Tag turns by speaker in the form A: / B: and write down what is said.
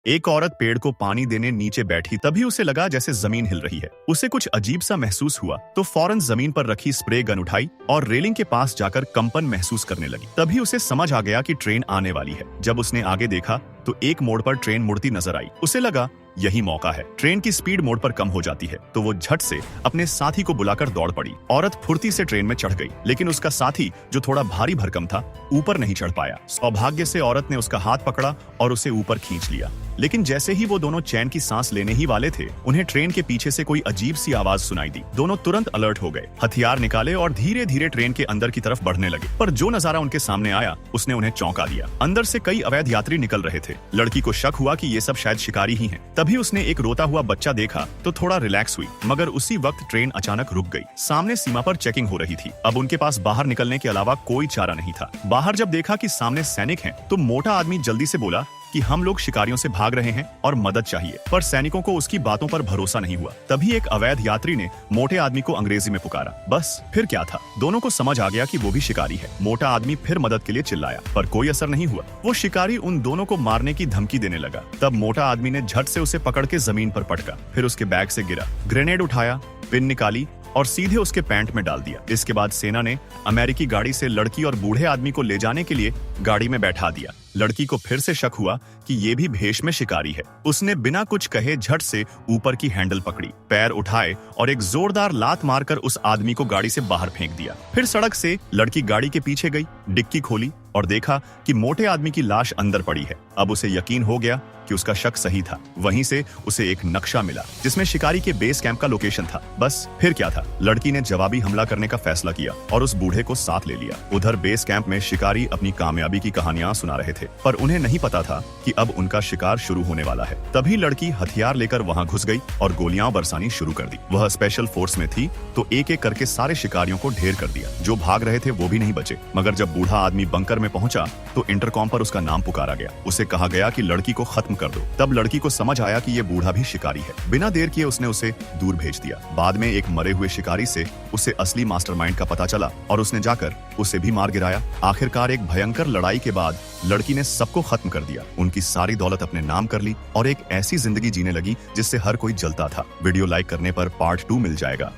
A: एक औरत पेड़ को पानी देने नीचे बैठी, तभी उसे लगा जैसे जमीन हिल रही है। उसे कुछ अजीब सा महसूस हुआ तो फौरन जमीन पर रखी स्प्रे गन उठाई और रेलिंग के पास जाकर कंपन महसूस करने लगी। तभी उसे समझ आ गया कि ट्रेन आने वाली है। जब उसने आगे देखा तो एक मोड़ पर ट्रेन मुड़ती नजर आई। उसे लगा यही मौका है। ट्रेन की स्पीड मोड़ पर कम हो जाती है तो वो झट से अपने साथी को बुलाकर दौड़ पड़ी। औरत फुर्ती से ट्रेन में चढ़ गई, लेकिन उसका साथी जो थोड़ा भारी भरकम था ऊपर नहीं चढ़ पाया। सौभाग्य से औरत ने उसका हाथ पकड़ा और उसे ऊपर खींच लिया। लेकिन जैसे ही वो दोनों चैन की सांस लेने ही वाले थे, उन्हें ट्रेन के पीछे से कोई अजीब सी आवाज सुनाई दी। दोनों तुरंत अलर्ट हो गए, हथियार निकाले और धीरे धीरे ट्रेन के अंदर की तरफ बढ़ने लगे। पर जो नजारा उनके सामने आया उसने उन्हें चौंका दिया। अंदर से कई अवैध यात्री निकल रहे थे। लड़की को शक हुआ कि ये सब शायद शिकारी ही हैं। तभी उसने एक रोता हुआ बच्चा देखा तो थोड़ा रिलैक्स हुई, मगर उसी वक्त ट्रेन अचानक रुक गई। सामने सीमा पर चेकिंग हो रही थी। अब उनके पास बाहर निकलने के अलावा कोई चारा नहीं था। बाहर जब देखा कि सामने सैनिक हैं, तो मोटा आदमी जल्दी से बोला कि हम लोग शिकारियों से भाग रहे हैं और मदद चाहिए। पर सैनिकों को उसकी बातों पर भरोसा नहीं हुआ। तभी एक अवैध यात्री ने मोटे आदमी को अंग्रेजी में पुकारा। बस फिर क्या था, दोनों को समझ आ गया कि वो भी शिकारी है। मोटा आदमी फिर मदद के लिए चिल्लाया, पर कोई असर नहीं हुआ। वो शिकारी उन दोनों को मारने की धमकी देने लगा। तब मोटा आदमी ने झट से उसे पकड़ के जमीन पर पटका, फिर उसके बैग से गिरा, ग्रेनेड उठाया, पिन निकाली और सीधे उसके पैंट में डाल दिया। इसके बाद सेना ने अमेरिकी गाड़ी से लड़की और बूढ़े आदमी को ले जाने के लिए गाड़ी में बैठा दिया। लड़की को फिर से शक हुआ कि ये भी भेष में शिकारी है। उसने बिना कुछ कहे झट से ऊपर की हैंडल पकड़ी, पैर उठाए और एक जोरदार लात मारकर उस आदमी को गाड़ी से बाहर फेंक दिया। फिर सड़क से लड़की गाड़ी के पीछे गई, डिक्की खोली और देखा कि मोटे आदमी की लाश अंदर पड़ी है। अब उसे यकीन हो गया कि उसका शक सही था। वहीं से उसे एक नक्शा मिला जिसमें शिकारी के बेस कैंप का लोकेशन था। बस फिर क्या था, लड़की ने जवाबी हमला करने का फैसला किया और उस बूढ़े को साथ ले लिया। उधर बेस कैंप में शिकारी अपनी कामयाबी की कहानियां सुना रहे थे, पर उन्हें नहीं पता था कि अब उनका शिकार शुरू होने वाला है। तभी लड़की हथियार लेकर वहां घुस गई और गोलियां बरसानी शुरू कर दी। वह स्पेशल फोर्स में थी तो एक एक करके सारे शिकारियों को ढेर कर दिया। जो भाग रहे थे वो भी नहीं बचे। मगर जब बूढ़ा आदमी बंकर में पहुंचा तो इंटरकॉम पर उसका नाम पुकारा गया। उसे कहा गया कि लड़की को खत्म कर दो। तब लड़की को समझ आया कि ये बूढ़ा भी शिकारी है। बिना देर किए उसने उसे दूर भेज दिया। बाद में एक मरे हुए शिकारी से उसे असली मास्टरमाइंड का पता चला और उसने जाकर उसे भी मार गिराया। आखिरकार एक भयंकर लड़ाई के बाद लड़की ने सबको खत्म कर दिया, उनकी सारी दौलत अपने नाम कर ली और एक ऐसी जिंदगी जीने लगी जिससे हर कोई जलता था। वीडियो लाइक करने पर पार्ट 2 मिल जाएगा।